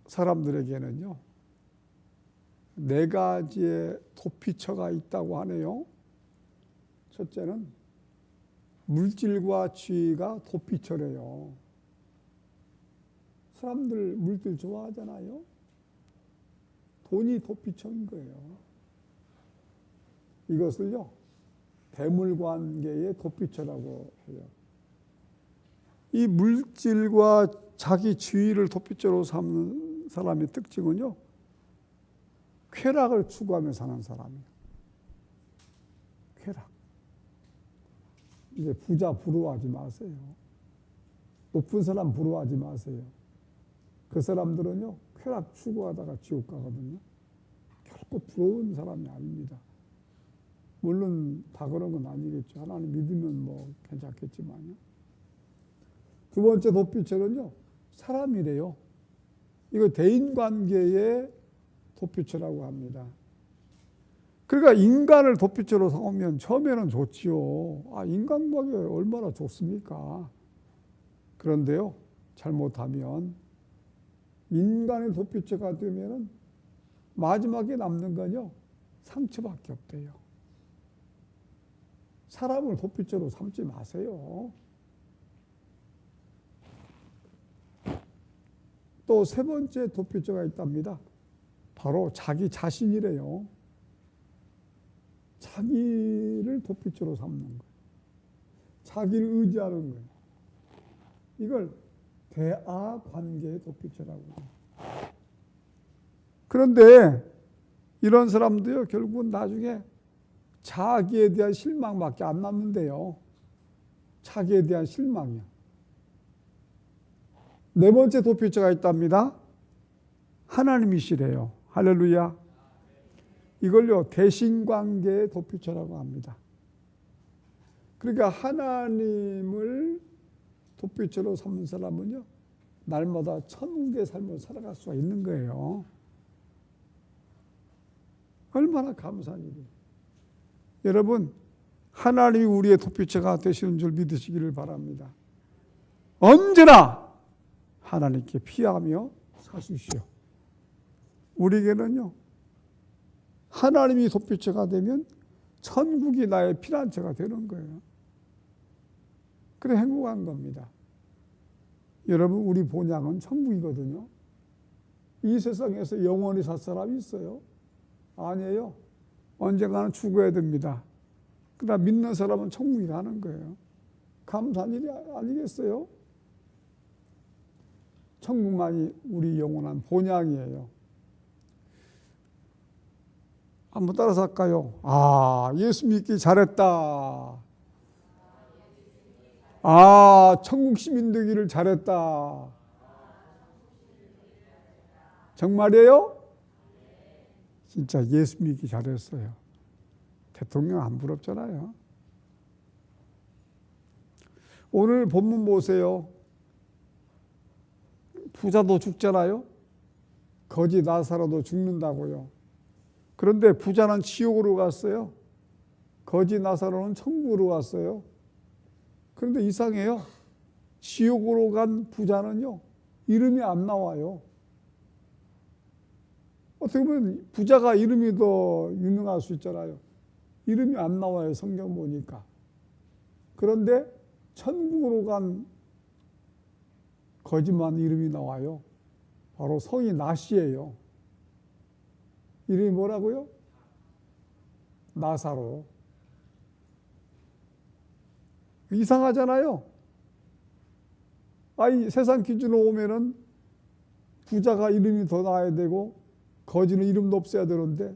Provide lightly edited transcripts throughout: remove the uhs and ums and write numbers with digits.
사람들에게는요, 4가지의 도피처가 있다고 하네요. 첫째는 물질과 지위가 도피처래요. 사람들 물질 좋아하잖아요. 돈이 도피처인 거예요. 이것을요, 대물관계의 도피처라고 해요. 이 물질과 자기 지위를 도피처로 삼는 사람의 특징은요, 쾌락을 추구하며 사는 사람이에요. 쾌락. 이제 부자 부러워하지 마세요. 높은 사람 부러워하지 마세요. 그 사람들은요, 쾌락 추구하다가 지옥 가거든요. 결코 부러운 사람이 아닙니다. 물론 다 그런 건 아니겠죠. 하나님 믿으면 뭐 괜찮겠지만요. 두 번째 도피처는요, 사람이래요. 이거 대인관계의 도피처라고 합니다. 그러니까 인간을 도피처로 삼으면 처음에는 좋지요. 인간관계 얼마나 좋습니까? 그런데요, 잘못하면 인간의 도피처가 되면은 마지막에 남는 건요, 상처밖에 없대요. 사람을 도피처로 삼지 마세요. 또 세 번째 도피처가 있답니다. 바로 자기 자신이래요. 자기를 도피처로 삼는 거예요. 자기를 의지하는 거예요. 이걸 대아 관계의 도피처라고 해요. 그런데 이런 사람도요, 결국은 나중에 자기에 대한 실망밖에 안 남는데요. 자기에 대한 실망이요. 네 번째 도피처가 있답니다. 하나님이시래요. 할렐루야. 이걸요, 대신관계의 도피처라고 합니다. 그러니까 하나님을 도피처로 삼는 사람은요, 날마다 천국의 삶을 살아갈 수가 있는 거예요. 얼마나 감사한 일이에요. 여러분, 하나님이 우리의 도피처가 되시는 줄 믿으시기를 바랍니다. 언제나 하나님께 피하며 사십시오. 우리에게는요, 하나님이 도피처가 되면 천국이 나의 피난처가 되는 거예요. 그래 행복한 겁니다. 여러분, 우리 본향은 천국이거든요. 이 세상에서 영원히 살 사람이 있어요? 아니에요. 언젠가는 죽어야 됩니다. 그러나 믿는 사람은 천국이 가는 거예요. 감사한 일이 아니겠어요? 천국만이 우리 영원한 본향이에요. 한번 따라서 할까요? 예수 믿기 잘했다. 천국 시민 되기를 잘했다. 정말이에요? 진짜 예수 믿기 잘했어요. 대통령 안 부럽잖아요. 오늘 본문 보세요. 부자도 죽잖아요. 거지 나사로도 죽는다고요. 그런데 부자는 지옥으로 갔어요. 거지 나사로는 천국으로 갔어요. 그런데 이상해요. 지옥으로 간 부자는요, 이름이 안 나와요. 어떻게 보면 부자가 이름이 더 유명할 수 있잖아요. 이름이 안 나와요, 성경 보니까. 그런데 천국으로 간 거지만 이름이 나와요. 바로 성이 낫이에요. 이름이 뭐라고요? 나사로. 이상하잖아요. 세상 기준으로 오면은 부자가 이름이 더 나야 되고 거지는 이름도 없어야 되는데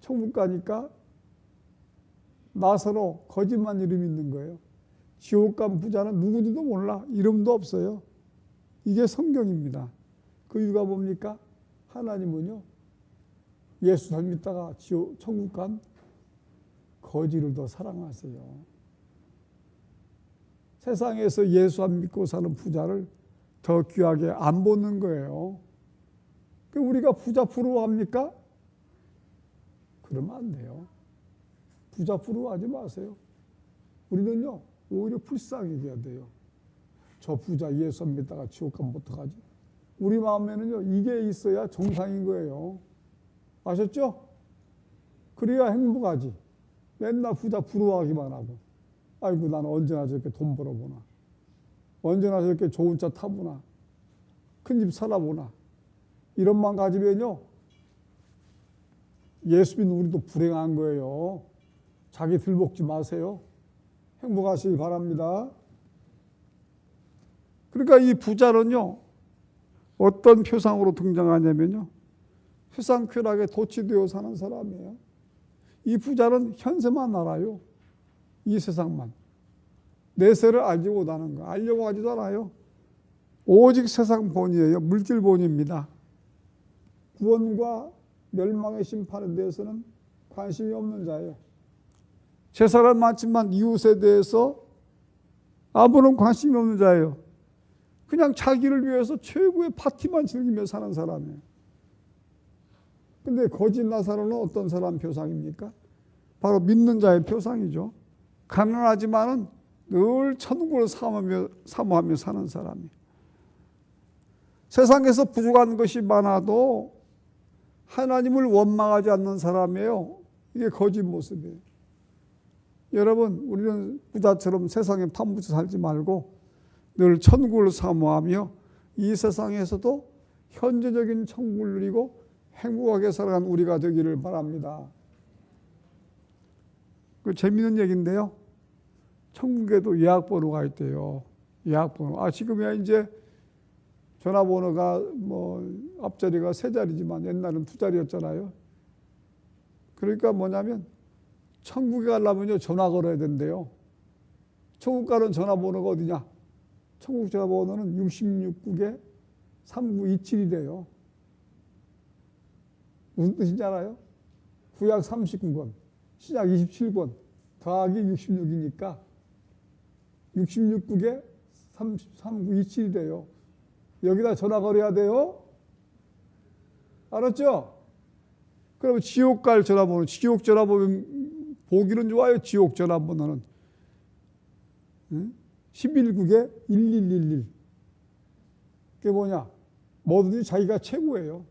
천국 가니까 나사로 거지만 이름이 있는 거예요. 지옥 간 부자는 누구지도 몰라. 이름도 없어요. 이게 성경입니다. 그 이유가 뭡니까? 하나님은요, 예수 잘 믿다가 천국 간 거지를 더 사랑하세요. 세상에서 예수 안 믿고 사는 부자를 더 귀하게 안 보는 거예요. 우리가 부자 부러워합니까? 그러면 안 돼요. 부자 부러워하지 마세요. 우리는요, 오히려 불쌍히 해야 돼요. 저 부자 예수 안 믿다가 지옥 가면 어떡하지? 우리 마음에는요, 이게 있어야 정상인 거예요. 아셨죠? 그래야 행복하지. 맨날 부자 부러워하기만 하고. 아이고, 나는 언제나 저렇게 돈 벌어보나. 언제나 저렇게 좋은 차 타보나. 큰 집 살아보나. 이런 마음 가지면요, 예수 믿는 우리도 불행한 거예요. 자기 들먹지 마세요. 행복하시기 바랍니다. 그러니까 이 부자는요, 어떤 표상으로 등장하냐면요, 세상 쾌락에 도취되어 사는 사람이에요. 이 부자는 현세만 알아요. 이 세상만. 내세를 알지 못하는 거. 알려고 하지도 않아요. 오직 세상 본이에요. 물질 본입니다. 구원과 멸망의 심판에 대해서는 관심이 없는 자예요. 제사는 많지만 이웃에 대해서 아무런 관심이 없는 자예요. 그냥 자기를 위해서 최고의 파티만 즐기며 사는 사람이에요. 근데 거짓 나사로는 어떤 사람 표상입니까? 바로 믿는 자의 표상이죠. 가난하지만은 늘 천국을 사모하며 사는 사람이에요. 세상에서 부족한 것이 많아도 하나님을 원망하지 않는 사람이에요. 이게 거짓 모습이에요. 여러분, 우리는 부자처럼 세상에 파묻혀 살지 말고 늘 천국을 사모하며 이 세상에서도 현재적인 천국을 누리고 행복하게 살아가는 우리가 되기를 바랍니다. 그 재미있는 얘기인데요. 천국에도 예약번호가 있대요. 예약번호. 지금이야 이제 전화번호가 뭐 앞자리가 세 자리지만 옛날은 두 자리였잖아요. 그러니까 뭐냐면 천국에 가려면요, 전화 걸어야 된대요. 천국 가는 전화번호가 어디냐? 천국 전화번호는 66국에 3927이래요. 무슨 뜻인지 알아요? 구약 39권, 신약 27권, 더하기 66이니까 66국에 3927이래요. 여기다 전화 걸어야 돼요. 알았죠? 그럼 지옥 갈 전화번호, 지옥 전화번호 보기는 좋아요. 지옥 전화번호는 11국에 1111. 그게 뭐냐? 뭐든지 자기가 최고예요.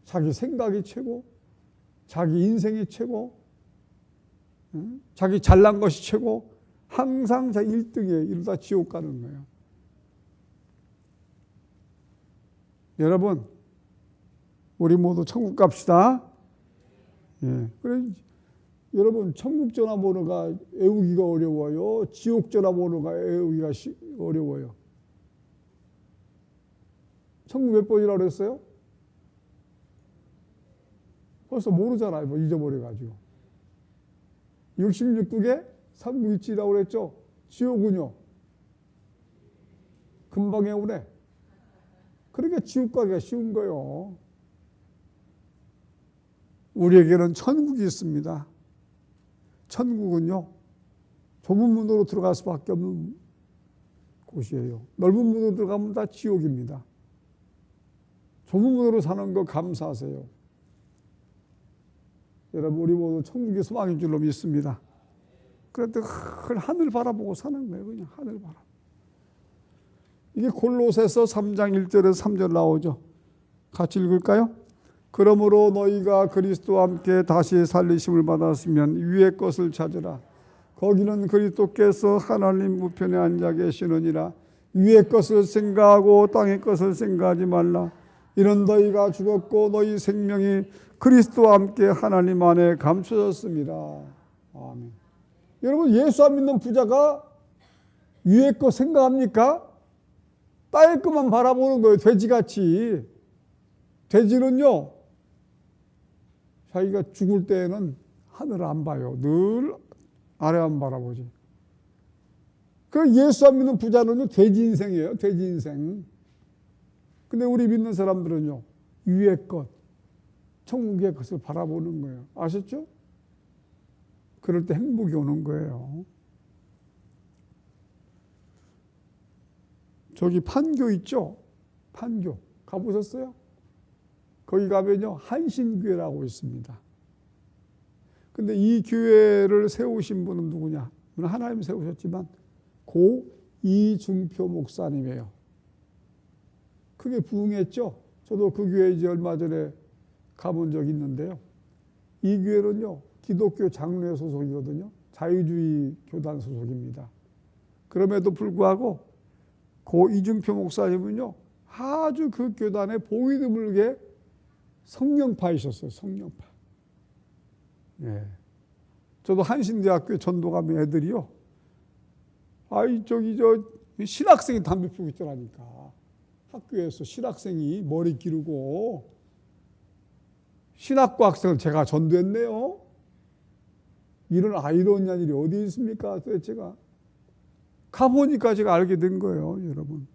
자기 생각이 최고, 자기 인생이 최고, 자기 잘난 것이 최고, 항상 자기 1등이에요. 이러다 지옥 가는 거예요. 여러분, 우리 모두 천국 갑시다. 예. 그래, 여러분, 천국 전화번호가 외우기가 어려워요. 지옥 전화번호가 외우기가 어려워요. 천국 몇 번이라고 그랬어요? 벌써 모르잖아요. 뭐 잊어버려가지고. 66국에 3927이라고 그랬죠? 지옥은요? 금방 외우네. 그러니까 지옥 가기가 쉬운 거예요. 우리에게는 천국이 있습니다. 천국은요, 좁은 문으로 들어갈 수밖에 없는 곳이에요. 넓은 문으로 들어가면 다 지옥입니다. 좁은 문으로 사는 거 감사하세요. 여러분, 우리 모두 천국이 소망인 줄로 믿습니다. 그런데 하늘 바라보고 사는 거예요. 그냥 하늘 바라보고. 이게 골로새서 3장 1절에서 3절 나오죠. 같이 읽을까요? 그러므로 너희가 그리스도와 함께 다시 살리심을 받았으면 위의 것을 찾으라. 거기는 그리스도께서 하나님 우편에 앉아 계시느니라. 위의 것을 생각하고 땅의 것을 생각하지 말라. 이는 너희가 죽었고 너희 생명이 그리스도와 함께 하나님 안에 감춰졌습니다. 아멘. 여러분, 예수 안 믿는 부자가 위의 것 생각합니까? 땅의 것만 바라보는 거예요. 돼지같이. 돼지는요, 자기가 죽을 때에는 하늘을 안 봐요. 늘 아래만 바라보지. 그 예수 안 믿는 부자는요, 돼지 인생이에요. 돼지 인생. 근데 우리 믿는 사람들은요, 위의 것, 천국의 것을 바라보는 거예요. 아셨죠? 그럴 때 행복이 오는 거예요. 저기 판교 있죠? 판교. 가보셨어요? 거기 가면요, 한신교회라고 있습니다. 근데 이 교회를 세우신 분은 누구냐? 물론 하나님 세우셨지만 고 이중표 목사님이에요. 크게 부흥했죠. 저도 그 교회 이제 얼마 전에 가본 적이 있는데요. 이 교회는요, 기독교 장로회 소속이거든요. 자유주의 교단 소속입니다. 그럼에도 불구하고 고 이중표 목사님은요, 아주 그 교단에 보기 드물게 성령파이셨어요. 성령파. 예. 저도 한신대학교 전도 가면 애들이요, 신학생이 담배 피우고 있더라니까. 학교에서 신학생이 머리 기르고, 신학과 학생을 제가 전도했네요. 이런 아이러니한 일이 어디 있습니까? 도대체가. 가보니까 제가 알게 된 거예요, 여러분.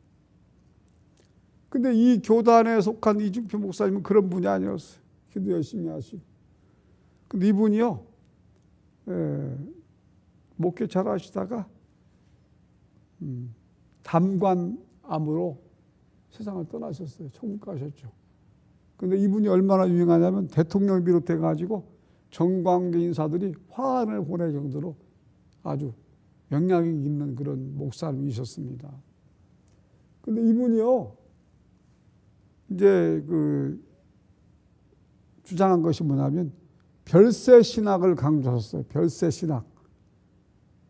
근데 이 교단에 속한 이중표 목사님은 그런 분이 아니었어요. 기도 열심히 하시고. 근데 이분이요, 목회 잘 하시다가 담관암으로 세상을 떠나셨어요. 천국 가셨죠. 근데 이분이 얼마나 유행하냐면 대통령 비롯해 가지고 정관계 인사들이 화환을 보낼 정도로 아주 영향이 있는 그런 목사님이셨습니다. 근데 이분이요, 이제 주장한 것이 뭐냐면 별세 신학을 강조하셨어요. 별세 신학.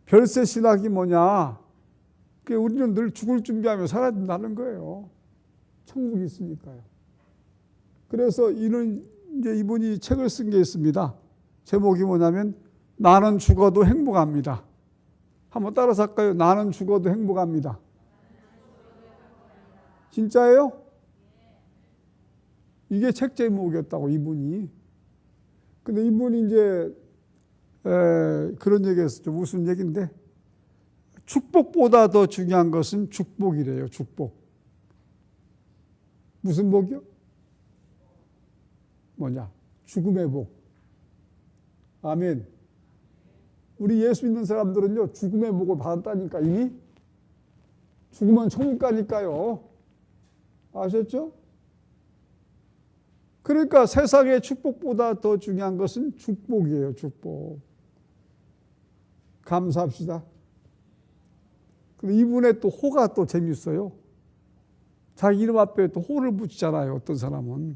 별세 신학이 뭐냐? 우리는 늘 죽을 준비하며 살아야 된다는 거예요. 천국이 있으니까요. 그래서 이분이 책을 쓴 게 있습니다. 제목이 뭐냐면 나는 죽어도 행복합니다. 한번 따라서 할까요? 나는 죽어도 행복합니다. 진짜예요? 이게 책 제목이었다고, 이분이. 근데 이분이 이제 그런 얘기 했었죠. 무슨 얘기인데, 축복보다 더 중요한 것은 축복이래요. 축복. 무슨 복이요? 뭐냐? 죽음의 복. 아멘. 우리 예수 믿는 사람들은요, 죽음의 복을 받았다니까, 이미. 죽으면 천국 가니까요. 아셨죠? 그러니까 세상의 축복보다 더 중요한 것은 축복이에요. 축복. 감사합시다. 근데 이분의 또 호가 또 재밌어요. 자기 이름 앞에 또 호를 붙이잖아요. 어떤 사람은.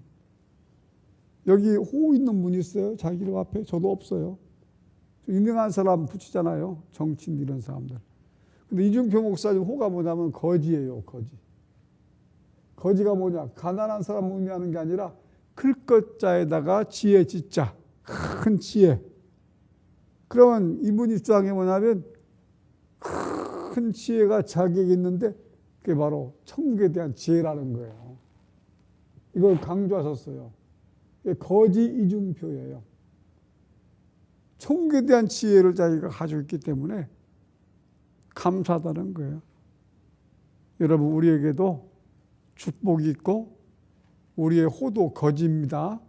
여기 호 있는 분 있어요? 자기 이름 앞에? 저도 없어요. 유명한 사람 붙이잖아요. 정치인 이런 사람들. 근데 이중표 목사님 호가 뭐냐면 거지예요. 거지. 거지가 뭐냐? 가난한 사람 의미하는 게 아니라 클 것자에다가 지혜 짓자. 큰 지혜. 그러면 이분이 주장이 뭐냐면 큰 지혜가 자기에게 있는데 그게 바로 천국에 대한 지혜라는 거예요. 이걸 강조하셨어요. 거지 이중표예요. 천국에 대한 지혜를 자기가 가지고 있기 때문에 감사하다는 거예요. 여러분, 우리에게도 축복이 있고 우리의 호도 거지입니다.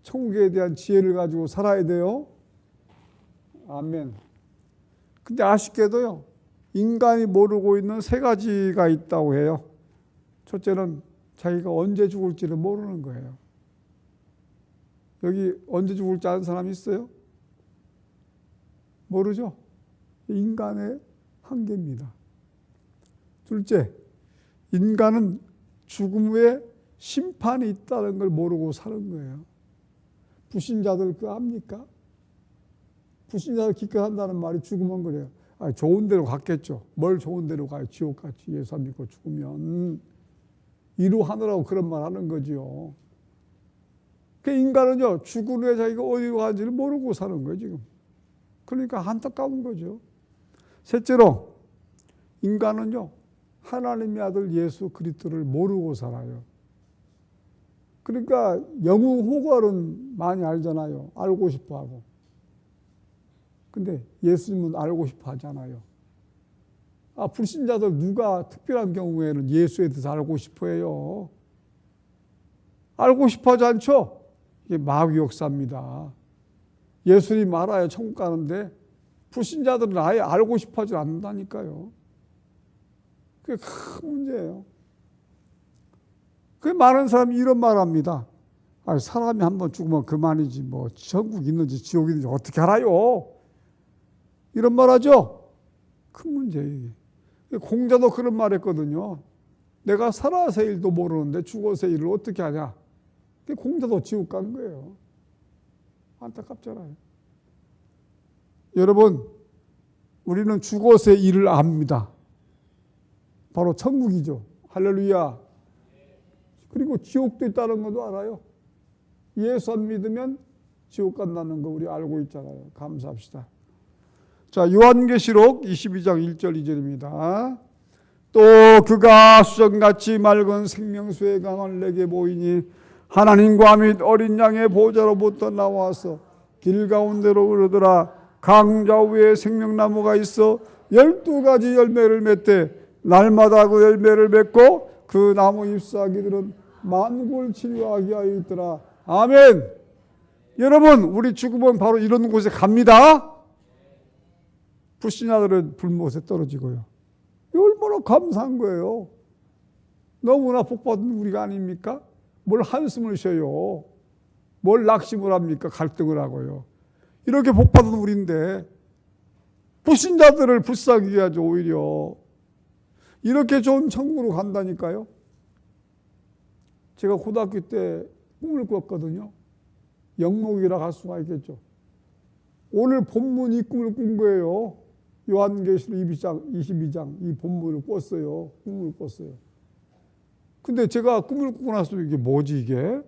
천국에 대한 지혜를 가지고 살아야 돼요. 아멘. 근데 아쉽게도요, 인간이 모르고 있는 세 가지가 있다고 해요. 첫째는 자기가 언제 죽을지를 모르는 거예요. 여기 언제 죽을지 아는 사람 있어요? 모르죠? 인간의 한계입니다. 둘째, 인간은 죽음 후에 심판이 있다는 걸 모르고 사는 거예요. 불신자들 그거 압니까? 불신자들 기껏한다는 말이 죽으면 그래요. 좋은 데로 갔겠죠. 뭘 좋은 데로 가요? 지옥같이 예수 안 믿고 죽으면. 이루하느라고 그런 말 하는 거죠. 그 인간은요, 죽은 후에 자기가 어디로 가는지를 모르고 사는 거예요, 지금. 그러니까 안타까운 거죠. 셋째로, 인간은요, 하나님의 아들 예수 그리스도를 모르고 살아요. 그러니까 영웅 호걸은 많이 알잖아요. 알고 싶어 하고. 근데 예수님은 알고 싶어 하잖아요. 불신자들 누가 특별한 경우에는 예수에 대해서 알고 싶어 해요. 알고 싶어 하지 않죠? 이게 마귀 역사입니다. 예수님 알아야 천국 가는데 불신자들은 아예 알고 싶어 하지 않는다니까요. 그게 큰 문제예요. 그 많은 사람이 이런 말 합니다. 사람이 한번 죽으면 그만이지 뭐 천국 있는지 지옥 있는지 어떻게 알아요? 이런 말 하죠? 큰 문제예요. 공자도 그런 말 했거든요. 내가 살아서 일도 모르는데 죽어서 일을 어떻게 하냐. 공자도 지옥 간 거예요. 안타깝잖아요. 여러분, 우리는 죽어서의 일을 압니다. 바로 천국이죠. 할렐루야. 그리고 지옥도 있다는 것도 알아요. 예수 안 믿으면 지옥 간다는 거 우리 알고 있잖아요. 감사합시다. 자, 요한계시록 22장 1절 2절입니다. 또 그가 수정같이 맑은 생명수의 강을 내게 보이니 하나님과 및 어린 양의 보좌로부터 나와서 길 가운데로 흐르더라. 강 좌우에 생명나무가 있어 12가지 열매를 맺되 날마다 그 열매를 맺고 그 나무 잎사귀들은 만국을 치료하게 하여 있더라. 아멘. 여러분, 우리 죽으면 바로 이런 곳에 갑니다. 불신자들은 불못에 떨어지고요. 얼마나 감사한 거예요. 너무나 복받은 우리가 아닙니까? 뭘 한숨을 쉬어요. 뭘 낙심을 합니까? 갈등을 하고요. 이렇게 복받은 우리인데 불신자들을 불쌍히 하죠. 오히려 이렇게 좋은 천국으로 간다니까요. 제가 고등학교 때 꿈을 꿨거든요. 영목이라 할 수가 있겠죠. 오늘 본문 이 꿈을 꾼 거예요. 요한계시록 22장 이 본문을 꿨어요. 꿈을 꿨어요. 근데 제가 꿈을 꾸고 나서 이게 뭐지 이게?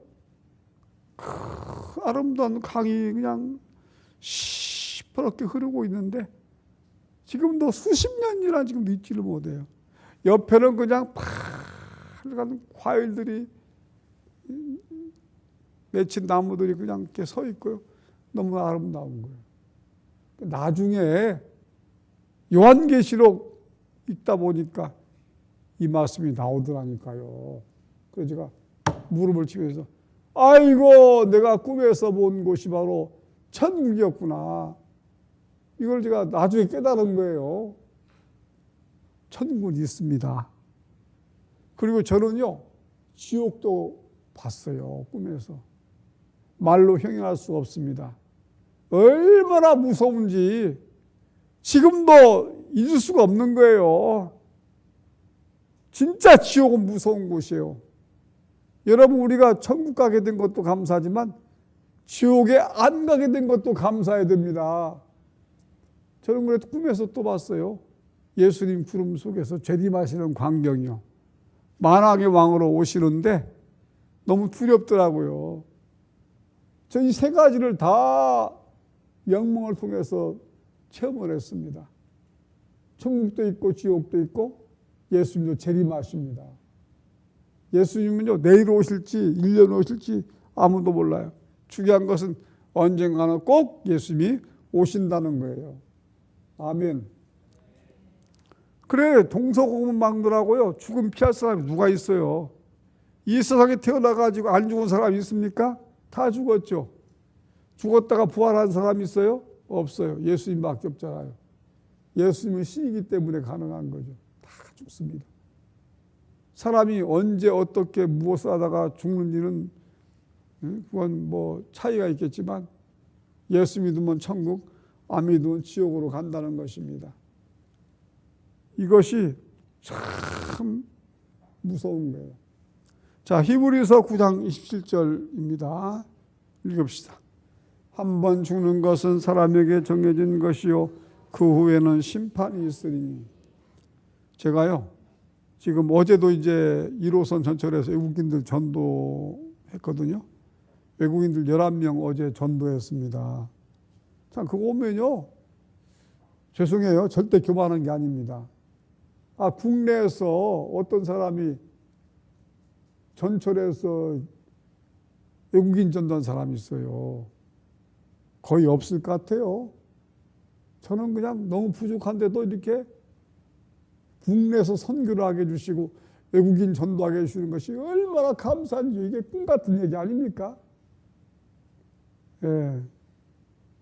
아름다운 강이 그냥 시퍼렇게 흐르고 있는데 지금도 수십 년이나 지금도 잊지를 못해요. 옆에는 그냥 파란 과일들이 맺힌 나무들이 그냥 이렇게 서 있고요. 너무 아름다운 거예요. 나중에 요한계시록 읽다 보니까 이 말씀이 나오더라니까요. 그래서 제가 무릎을 치면서 아이고 내가 꿈에서 본 곳이 바로 천국이었구나. 이걸 제가 나중에 깨달은 거예요. 천국은 있습니다. 그리고 저는요 지옥도 봤어요. 꿈에서. 말로 형용할 수가 없습니다. 얼마나 무서운지 지금도 잊을 수가 없는 거예요. 진짜 지옥은 무서운 곳이에요. 여러분 우리가 천국 가게 된 것도 감사하지만 지옥에 안 가게 된 것도 감사해야 됩니다. 저는 그래도 꿈에서 또 봤어요. 예수님 구름 속에서 재림하시는 광경이요. 만왕의 왕으로 오시는데 너무 두렵더라고요. 저 이 세 가지를 다 영몽을 통해서 체험을 했습니다. 천국도 있고 지옥도 있고 예수님도 재림하십니다. 예수님은요 내일 오실지 1년 오실지 아무도 몰라요. 중요한 것은 언젠가는 꼭 예수님이 오신다는 거예요. 아멘. 그래 동서고문망들하고요 죽음 피할 사람이 누가 있어요? 이 세상에 태어나가지고 안 죽은 사람이 있습니까? 다 죽었죠. 죽었다가 부활한 사람이 있어요? 없어요. 예수님밖에 없잖아요. 예수님은 신이기 때문에 가능한 거죠. 다 죽습니다. 사람이 언제 어떻게 무엇을 하다가 죽는지는 그건 뭐 차이가 있겠지만 예수 믿으면 천국, 안 믿으면 지옥으로 간다는 것입니다. 이것이 참 무서운 거예요. 자, 히브리서 9장 27절입니다. 읽읍시다. 한 번 죽는 것은 사람에게 정해진 것이요 그 후에는 심판이 있으리니. 제가요 지금 어제도 이제 1호선 전철에서 외국인들 전도했거든요. 외국인들 11명 어제 전도했습니다. 참 그거 오면요 죄송해요. 절대 교만한 게 아닙니다. 국내에서 어떤 사람이 전철에서 외국인 전도한 사람이 있어요. 거의 없을 것 같아요. 저는 그냥 너무 부족한데도 이렇게 국내에서 선교를 하게 해주시고 외국인 전도하게 해주시는 것이 얼마나 감사한지 이게 꿈 같은 얘기 아닙니까? 예.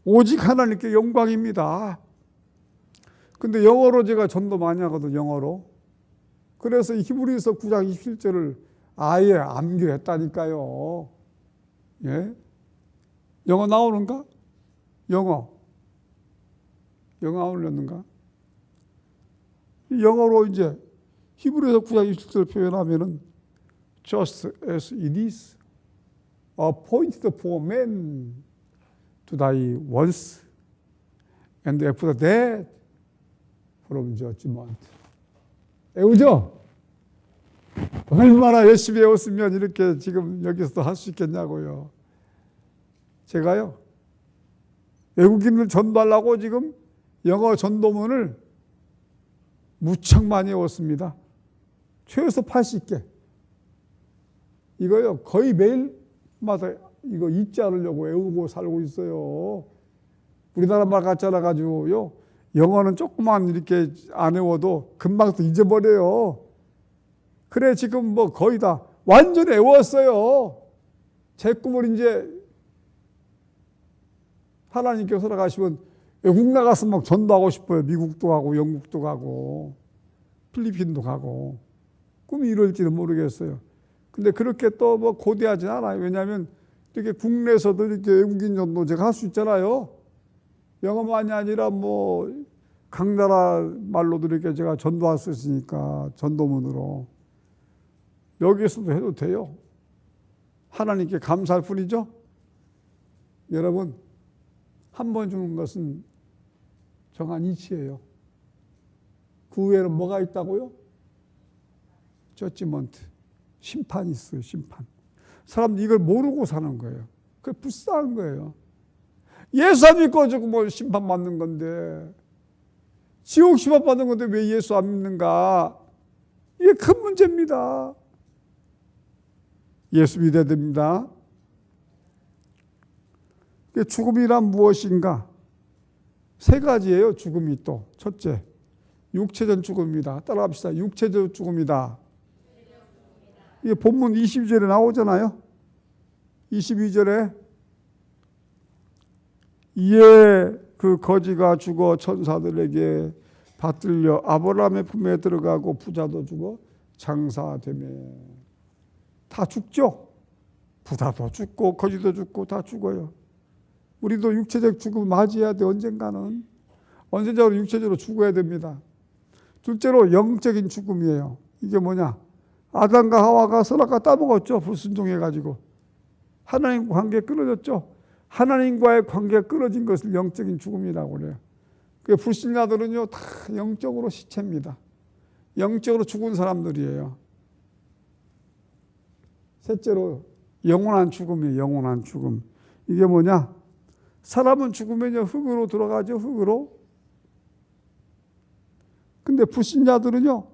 오직 하나님께 영광입니다. 근데 영어로 제가 전도 많이 하거든요. 영어로. 그래서 히브리서 9장 27절을 아예 암기했다니까요. 예? 영어 나오는가? 영어 나오려는가? 영어로 이제 히브리서 9장 27절 표현하면은 just as it is appointed for man to die once and after that from judgment. 애우죠? 얼마나 열심히 외웠으면 이렇게 지금 여기서도 할 수 있겠냐고요. 제가요, 외국인을 전도하려고 지금 영어 전도문을 무척 많이 외웠습니다. 최소 80개. 이거요, 거의 매일마다 이거 잊지 않으려고 외우고 살고 있어요. 우리나라 말 같지 않아가지고요, 영어는 조금만 이렇게 안 외워도 금방 또 잊어버려요. 그래, 지금 뭐 거의 다 완전히 외웠어요. 제 꿈을 이제 하나님께서 허락하시면 외국 나가서 막 전도하고 싶어요. 미국도 가고 영국도 가고 필리핀도 가고. 꿈이 이룰지는 모르겠어요. 근데 그렇게 또 뭐 고대하진 않아요. 왜냐하면 이렇게 국내에서도 이렇게 외국인 전도 제가 할 수 있잖아요. 영어만이 아니라 뭐 각 나라 말로도 이렇게 제가 전도할 수 있으니까 전도문으로. 여기서도 해도 돼요. 하나님께 감사할 뿐이죠. 여러분, 한 번 주는 것은 정한 이치예요. 그 후에는 뭐가 있다고요? 저지먼트. 심판이 있어요. 심판. 사람들이 이걸 모르고 사는 거예요. 그게 불쌍한 거예요. 예수 안 믿고 저거 뭐 심판받는 건데, 지옥 심판받는 건데 왜 예수 안 믿는가? 이게 큰 문제입니다. 예수 믿어야 됩니다. 죽음이란 무엇인가? 세 가지예요. 죽음이 또. 첫째, 육체적 죽음이다. 따라합시다. 육체적 죽음이다. 이게 본문 22절에 나오잖아요. 22절에 이에 그 거지가 죽어 천사들에게 받들려 아브라함의 품에 들어가고 부자도 죽어 장사되며. 다 죽죠. 부자도 죽고 거지도 죽고 다 죽어요. 우리도 육체적 죽음을 맞이해야 돼. 언젠적으로 육체적으로 죽어야 됩니다. 둘째로 영적인 죽음이에요. 이게 뭐냐? 아담과 하와가 선악과 따먹었죠. 불순종해가지고. 하나님과 관계 끊어졌죠. 하나님과의 관계가 끊어진 것을 영적인 죽음이라고 그래요. 그 불신자들은요, 다 영적으로 시체입니다. 영적으로 죽은 사람들이에요. 셋째로 영원한 죽음이에요. 영원한 죽음. 이게 뭐냐? 사람은 죽으면 흙으로 들어가죠. 흙으로. 근데 불신자들은요,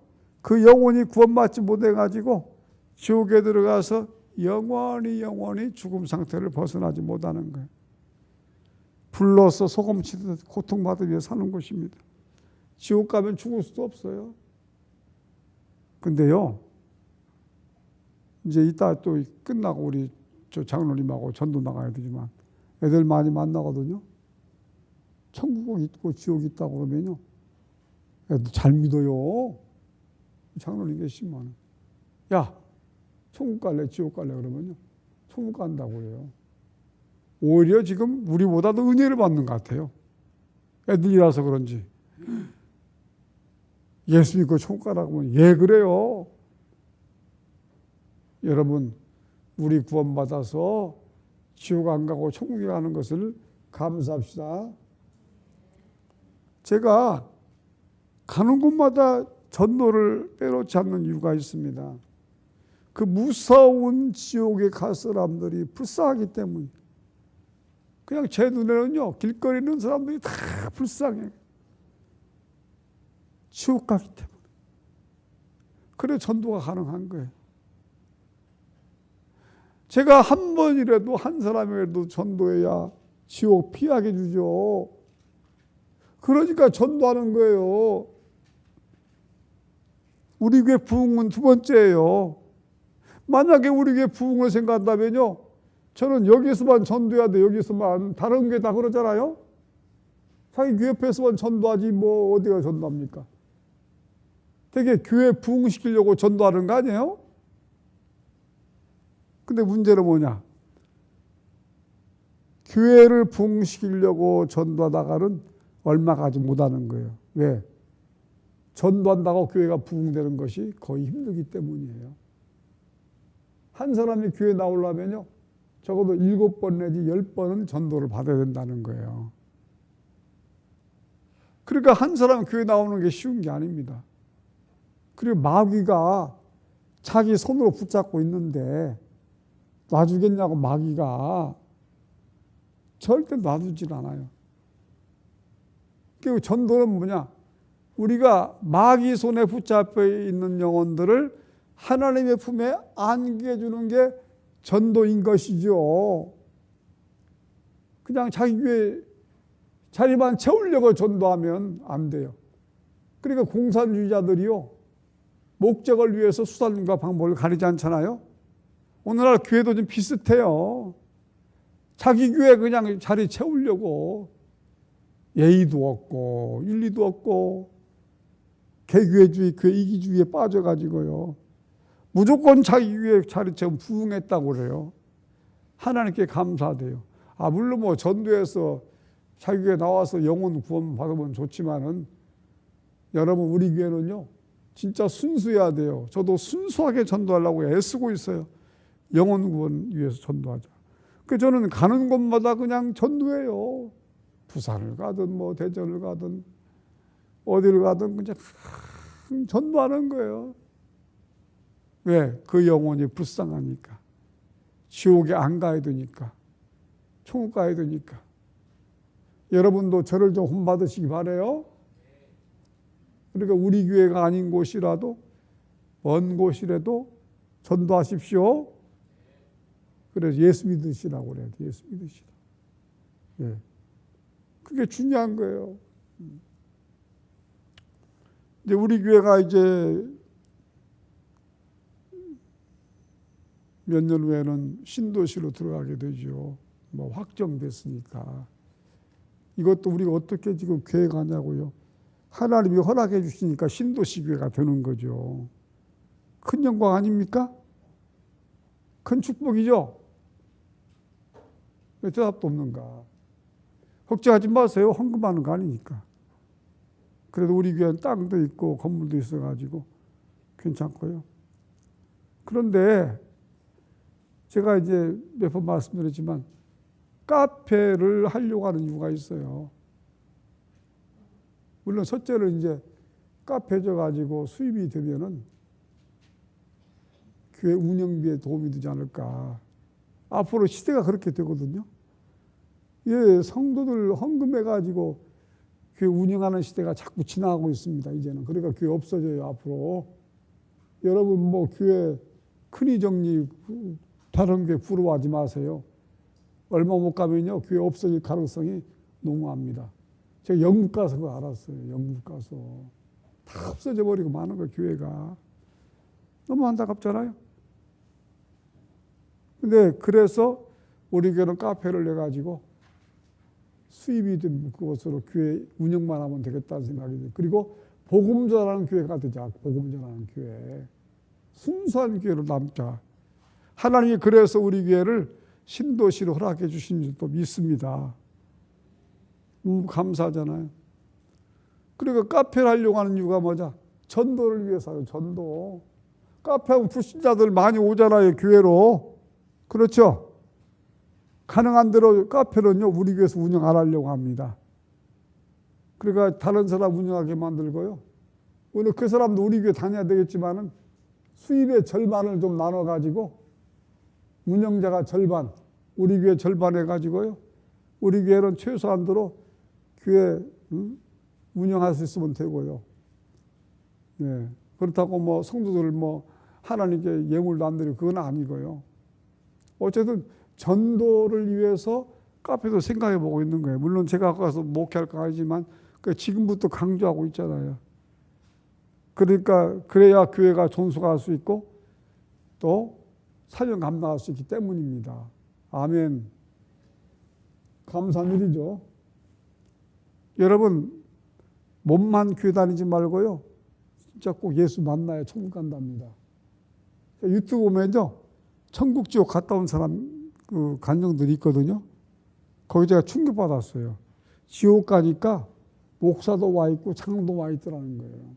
그 영혼이 구원받지 못해가지고 지옥에 들어가서 영원히 죽음 상태를 벗어나지 못하는 거예요. 불로서 소금 치듯 고통받으며 사는 것입니다. 지옥 가면 죽을 수도 없어요. 근데요, 이제 이따 또 끝나고 우리 저 장로님하고 전도 나가야 되지만 애들 많이 만나거든요. 천국 있고 지옥 있다고 그러면요, 애들 잘 믿어요. 장로님 계시면 야, 천국 갈래 지옥 갈래 그러면요, 천국 간다고 그래요. 오히려 지금 우리보다도 은혜를 받는 것 같아요. 애들이라서 그런지. 예수 믿고 천국 가라고 하면 예 그래요. 여러분, 우리 구원받아서 지옥 안 가고 천국에 가는 것을 감사합시다. 제가 가는 곳마다 전도를 빼놓지 않는 이유가 있습니다. 그 무서운 지옥에 갈 사람들이 불쌍하기 때문에. 그냥 제 눈에는요, 길거리에 있는 사람들이 다 불쌍해. 지옥 가기 때문에. 그래 전도가 가능한 거예요. 제가 한 번이라도 한 사람이라도 전도해야 지옥 피하게 해주죠. 그러니까 전도하는 거예요. 우리 교회 부흥은 두 번째예요. 만약에 우리 교회 부흥을 생각한다면요, 저는 여기서만 전도해야 돼. 여기서만. 다른 교회 다 그러잖아요. 자기 교회 옆에서만 전도하지 뭐 어디가 전도합니까? 되게 교회 부흥시키려고 전도하는 거 아니에요? 근데 문제는 뭐냐? 교회를 부흥시키려고 전도하다가는 얼마 가지 못하는 거예요. 왜? 전도한다고 교회가 부흥되는 것이 거의 힘들기 때문이에요. 한 사람이 교회 나오려면요, 적어도 7번 내지 10번은 전도를 받아야 된다는 거예요. 그러니까 한 사람 교회 나오는 게 쉬운 게 아닙니다. 그리고 마귀가 자기 손으로 붙잡고 있는데 놔주겠냐고, 마귀가 절대 놔두질 않아요. 그리고 전도는 뭐냐? 우리가 마귀 손에 붙잡혀 있는 영혼들을 하나님의 품에 안게 해주는 게 전도인 것이죠. 그냥 자기 교회 자리만 채우려고 전도하면 안 돼요. 그러니까 공산주의자들이요, 목적을 위해서 수단과 방법을 가리지 않잖아요. 오늘날 교회도 좀 비슷해요. 자기 교회 그냥 자리 채우려고 예의도 없고 윤리도 없고 개교회주의, 교회 이기주의에 빠져가지고요, 무조건 자기 교회 자리 채우면 부흥했다고 그래요. 하나님께 감사돼요. 물론 뭐 전도해서 자기 교회 나와서 영혼 구원 받으면 좋지만은, 여러분, 우리 교회는요 진짜 순수해야 돼요. 저도 순수하게 전도하려고 애쓰고 있어요. 영혼 구원 위해서 전도하자. 그 저는 가는 곳마다 그냥 전도해요. 부산을 가든 뭐 대전을 가든 어디를 가든 그냥 전도하는 거예요. 왜? 그 영혼이 불쌍하니까. 지옥에 안 가야 되니까. 천국 가야 되니까. 여러분도 저를 좀 혼받으시기 바라요. 그러니까 우리 교회가 아닌 곳이라도, 먼 곳이라도 전도하십시오. 그래서 예수 믿으시라고 그래요. 예수 믿으시라. 예. 그게 중요한 거예요. 이제 우리 교회가 이제 몇 년 후에는 신도시로 들어가게 되죠. 뭐 확정됐으니까. 이것도 우리가 어떻게 지금 계획하냐고요. 하나님이 허락해 주시니까 신도시 교회가 되는 거죠. 큰 영광 아닙니까? 큰 축복이죠. 왜 대답도 없는가? 걱정하지 마세요. 헌금하는 거 아니니까. 그래도 우리 교회는 땅도 있고 건물도 있어가지고 괜찮고요. 그런데 제가 이제 몇 번 말씀드렸지만 카페를 하려고 하는 이유가 있어요. 물론 첫째는 이제 카페 져가지고 수입이 되면은 교회 운영비에 도움이 되지 않을까. 앞으로 시대가 그렇게 되거든요. 예, 성도들 헌금해가지고 교회 운영하는 시대가 자꾸 지나가고 있습니다. 이제는. 그러니까 교회 없어져요, 앞으로. 여러분 뭐 교회 큰이 정리 다른 교회 부러워하지 마세요. 얼마 못 가면요, 교회 없어질 가능성이 농후합니다. 제가 영국 가서 그거 알았어요. 영국 가서. 다 없어져 버리고 많은 거, 교회가. 너무 안타깝잖아요. 근데 그래서 우리 교회는 카페를 내가지고 수입이 된 그것으로 교회 운영만 하면 되겠다는 생각이 들어요. 그리고 복음 전하는 교회가 되자. 복음 전하는 교회. 순수한 교회로 남자. 하나님이 그래서 우리 교회를 신도시로 허락해 주신 줄도 믿습니다. 감사하잖아요. 그리고 카페를 하려고 하는 이유가 뭐냐? 전도를 위해서요. 전도. 카페 하면 불신자들 많이 오잖아요. 교회로. 그렇죠? 가능한 대로 카페는요, 우리 교회에서 운영 안 하려고 합니다. 그러니까 다른 사람 운영하게 만들고요. 오늘 그 사람도 우리 교회 다녀야 되겠지만은 수입의 절반을 좀 나눠가지고 운영자가 절반, 우리 교회 절반 해가지고요. 우리 교회는 최소한도로 교회 운영할 수 있으면 되고요. 예. 그렇다고 뭐 성도들 뭐 하나님께 예물도 안 드리고 그건 아니고요. 어쨌든 전도를 위해서 카페도 생각해 보고 있는 거예요. 물론 제가 가서 목회할 거 아니지만 지금부터 강조하고 있잖아요. 그러니까 그래야 교회가 존속할 수 있고 또 사명 감당할 수 있기 때문입니다. 아멘. 감사한 일이죠. 여러분 몸만 교회 다니지 말고요. 진짜 꼭 예수 만나야 천국 간답니다. 유튜브 보면요. 천국 지옥 갔다 온 사람 그 간증들이 있거든요. 거기 제가 충격받았어요. 지옥 가니까 목사도 와 있고 장로도 와 있더라는 거예요.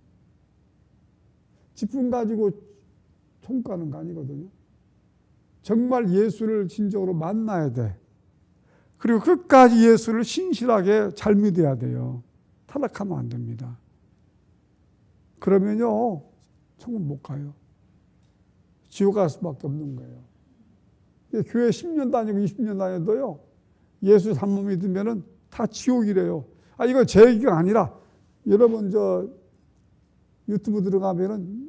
지품 가지고 총 가는 거 아니거든요. 정말 예수를 진정으로 만나야 돼. 그리고 끝까지 예수를 신실하게 잘 믿어야 돼요. 타락하면 안 됩니다. 그러면요, 천국 못 가요. 지옥 갈 수밖에 없는 거예요. 교회 10년 다니고 20년 다녀도요, 예수 한번 믿으면은 다 지옥이래요. 아, 이거 제 얘기가 아니라, 여러분, 유튜브 들어가면은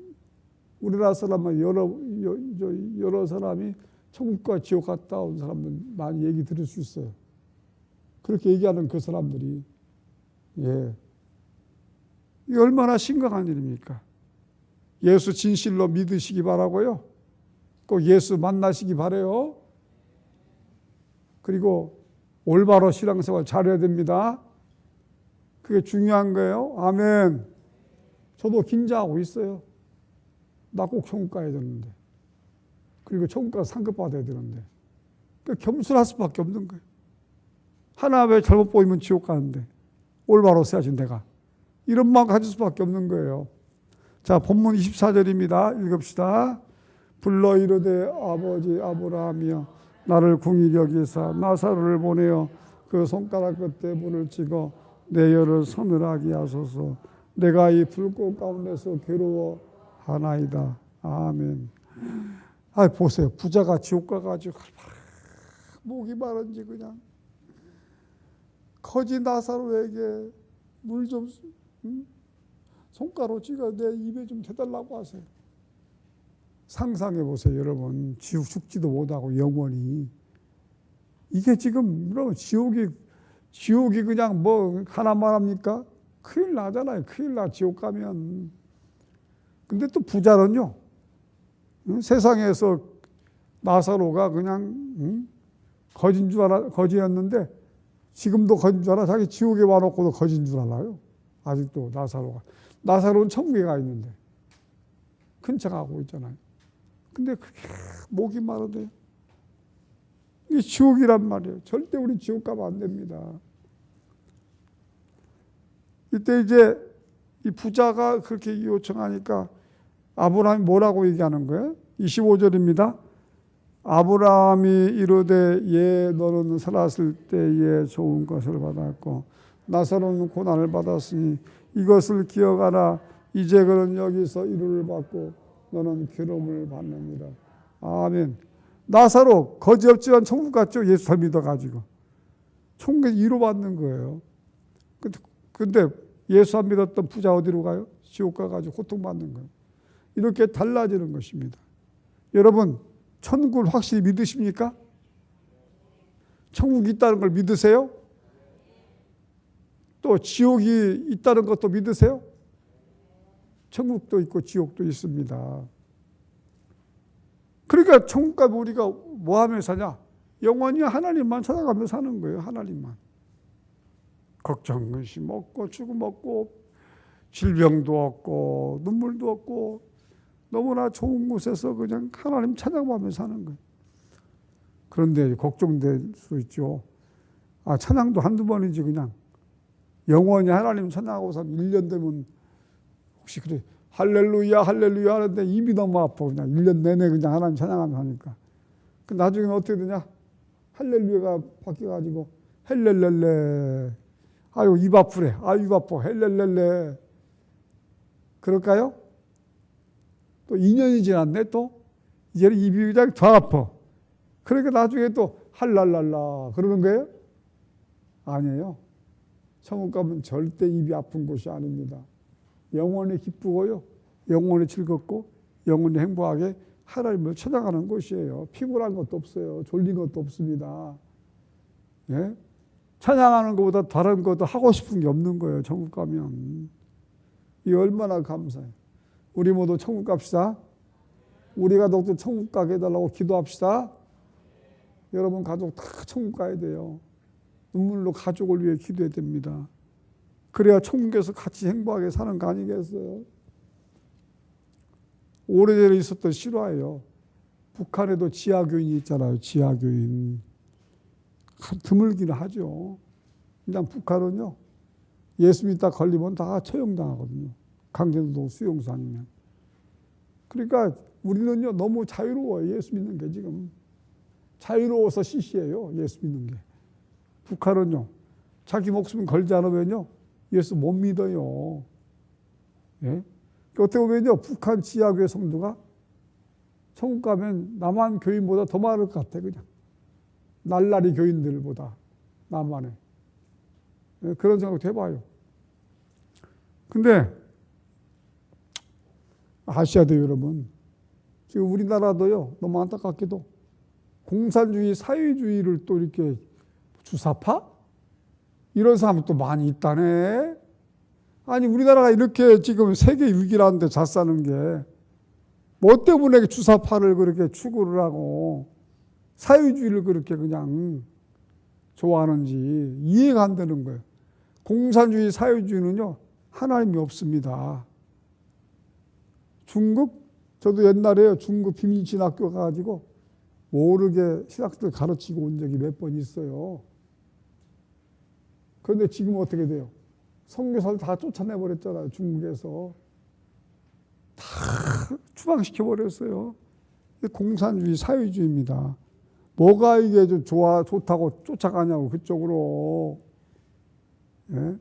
우리나라 사람은 여러 사람이 천국과 지옥 갔다 온 사람들 많이 얘기 들을 수 있어요. 그렇게 얘기하는 그 사람들이. 예. 이게 얼마나 심각한 일입니까? 예수 진실로 믿으시기 바라고요. 꼭 예수 만나시기 바라요. 그리고 올바로 신앙생활 잘해야 됩니다. 그게 중요한 거예요. 아멘. 저도 긴장하고 있어요. 나 꼭 천국 가야 되는데. 그리고 천국 가서 상급 받아야 되는데. 그러니까 겸손할 수밖에 없는 거예요. 하나 왜 잘못 보이면 지옥 가는데. 올바로 써야지 내가. 이런 마음 가질 수밖에 없는 거예요. 자, 본문 24절입니다. 읽읍시다. 불러 이르되 아버지 아브라함이여 나를 궁히 여기사 나사로를 보내어 그 손가락 끝에 불을 찍어 내 혀를 서늘하게 하소서. 내가 이 불꽃 가운데서 괴로워하나이다. 아멘. 아, 보세요. 부자가 지옥 가가지고 목이 마른지 그냥 거지 나사로에게 물 좀 손가락 찍어 내 입에 좀 대달라고 하세요. 상상해 보세요, 여러분. 지옥 죽지도 못하고 영원히. 이게 지금 여러분 지옥이 그냥 뭐 하나만 합니까? 큰일 나잖아요. 큰일 나, 지옥 가면. 근데 또 부자는요, 세상에서 나사로가 그냥 거지였는데 지금도 거진 줄 알아. 자기 지옥에 와놓고도 거진 줄 알아요. 아직도 나사로는 천국에 가 있는데 큰 척하고 있잖아요. 근데 그게 목이 마르대요. 이게 지옥이란 말이에요. 절대 우리 지옥 가면 안 됩니다. 이때 이제 이 부자가 그렇게 요청하니까 아브라함이 뭐라고 얘기하는 거예요? 25절입니다. 아브라함이 이르되 예 너는 살았을 때에 좋은 것을 받았고 나사로는 고난을 받았으니 이것을 기억하라. 이제 그는 여기서 이루를 받고 너는 괴로움을 받느니라. 아멘. 나사로 거지 없지만 천국 갔죠. 예수 잘 믿어가지고 천국에 위로받는 거예요. 근데 예수 안 믿었던 부자 어디로 가요? 지옥 가가지고 고통받는 거예요. 이렇게 달라지는 것입니다. 여러분 천국을 확실히 믿으십니까? 천국이 있다는 걸 믿으세요? 또 지옥이 있다는 것도 믿으세요? 천국도 있고 지옥도 있습니다. 그러니까 천국 가면 우리가 뭐 하며 사냐? 영원히 하나님만 찾아가며 사는 거예요. 하나님만. 걱정 근심 없고 죽음 없고 질병도 없고 눈물도 없고 너무나 좋은 곳에서 그냥 하나님 찬양하며 사는 거예요. 그런데 걱정될 수 있죠. 아, 찬양도 한두 번이지 그냥. 영원히 하나님 찬양하고 살면 1년 되면 혹시 그래 할렐루야 할렐루야 하는데 입이 너무 아파. 그냥 1년 내내 그냥 하나님 찬양하며 하니까. 그 나중에는 어떻게 되냐? 할렐루야가 바뀌어가지고 헬렐렐레. 아유 입 아프래. 아유 입 아파. 헬렐렐레. 그럴까요? 또 2년이 지났네 또. 이제는 입이 그냥 더 아파. 그러니까 나중에 또 할랄랄라 그러는 거예요? 아니에요. 천국 가면 절대 입이 아픈 곳이 아닙니다. 영원히 기쁘고요. 영원히 즐겁고 영원히 행복하게 하나님을 찾아가는 곳이에요. 피곤한 것도 없어요. 졸린 것도 없습니다. 예? 찬양하는 것보다 다른 것도 하고 싶은 게 없는 거예요. 천국 가면. 이 얼마나 감사해요. 우리 모두 천국 갑시다. 우리 가족도 천국 가게 해달라고 기도합시다. 여러분 가족 다 천국 가야 돼요. 눈물로 가족을 위해 기도해야 됩니다. 그래야 천국에서 같이 행복하게 사는 거 아니겠어요? 오래전에 있었던 실화예요. 북한에도 지하교인이 있잖아요. 지하교인. 드물긴 하죠. 그냥 북한은요. 예수 믿다 걸리면 다 처형당하거든요. 강제노동 수용소 아니면. 그러니까 우리는요 너무 자유로워요. 예수 믿는 게 지금 자유로워서 시시해요. 예수 믿는 게. 북한은요 자기 목숨 걸지 않으면요 예수 못 믿어요. 예? 어떻게 보면요 북한 지하교회 성도가 천국 가면 남한 교인보다 더 많을 것 같아. 그냥 날라리 교인들보다 남한에. 예? 그런 생각도 해봐요. 근데 아셔야 돼요 여러분. 지금 우리나라도요 너무 안타깝게도 공산주의 사회주의를 또 이렇게 주사파? 이런 사람도 많이 있다네. 아니 우리나라가 이렇게 지금 세계 위기라는데 잘 사는 게 뭐 때문에 주사파를 그렇게 추구를 하고 사회주의를 그렇게 그냥 좋아하는지 이해가 안 되는 거예요. 공산주의 사회주의는요 하나님이 없습니다. 중국 저도 옛날에 중국 비밀신학교 가가지고 모르게 신학생들 가르치고 온 적이 몇 번 있어요. 그런데 지금 어떻게 돼요? 선교사를 다 쫓아내버렸잖아요. 중국에서. 다 추방시켜버렸어요. 공산주의, 사회주의입니다. 뭐가 이게 좀 좋다고 쫓아가냐고 그쪽으로. 예?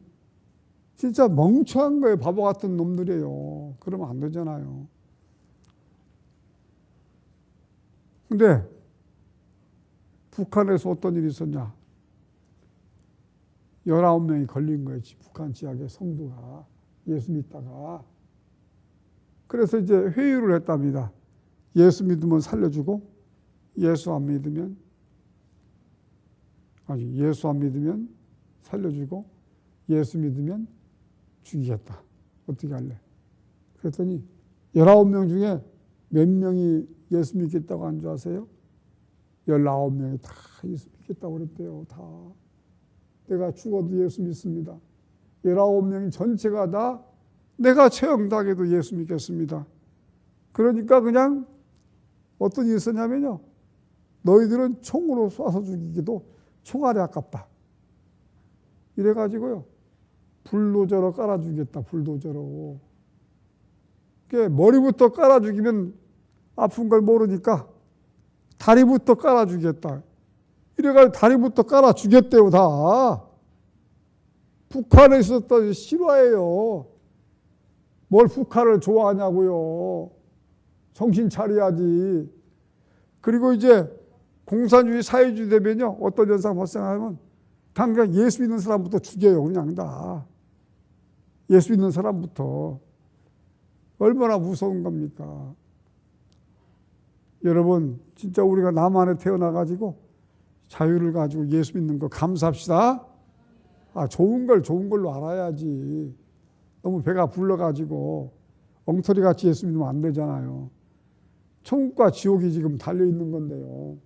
진짜 멍청한 거예요. 바보 같은 놈들이에요. 그러면 안 되잖아요. 근데 북한에서 어떤 일이 있었냐. 19명이 걸린 거예요. 북한 지역의 성도가. 예수 믿다가. 그래서 이제 회유를 했답니다. 예수 믿으면 살려주고 예수 안 믿으면 살려주고 예수 믿으면 죽이겠다. 어떻게 할래? 그랬더니 19명 중에 몇 명이 예수 믿겠다고 한 줄 아세요? 19명이 다 예수 믿겠다고 그랬대요. 다. 내가 죽어도 예수 믿습니다. 19명이 전체가 다 내가 처형당해도 예수 믿겠습니다. 그러니까 그냥 어떤 일이 있었냐면요. 너희들은 총으로 쏴서 죽이기도 총알이 아깝다. 이래가지고요. 불도저로 깔아주겠다. 불도저로. 머리부터 깔아주기면 아픈 걸 모르니까 다리부터 깔아주겠다. 이래가지고 다리부터 깔아주겠대요. 다. 북한에 있었던 실화예요. 뭘 북한을 좋아하냐고요. 정신 차려야지. 그리고 이제 공산주의 사회주의 되면요. 어떤 현상 발생하면 당장 예수 믿는 사람부터 죽여요. 그냥 다. 예수 믿는 사람부터. 얼마나 무서운 겁니까? 여러분 진짜 우리가 남한에 태어나가지고 자유를 가지고 예수 믿는 거 감사합시다. 좋은 걸로 알아야지. 너무 배가 불러가지고 엉터리같이 예수 믿으면 안 되잖아요. 천국과 지옥이 지금 달려있는 건데요.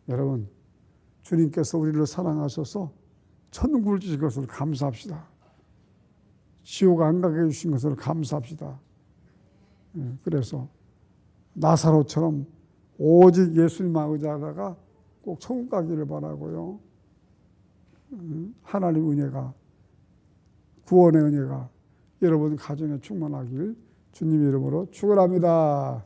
여러분 주님께서 우리를 사랑하셔서 천국을 주신 것을 감사합시다. 지옥 안 가게 해주신 것을 감사합시다. 그래서 나사로처럼 오직 예수님만 의지하다가 꼭 천국 가기를 바라고요. 하나님 은혜가 구원의 은혜가 여러분 가정에 충만하길 주님 이름으로 축원합니다.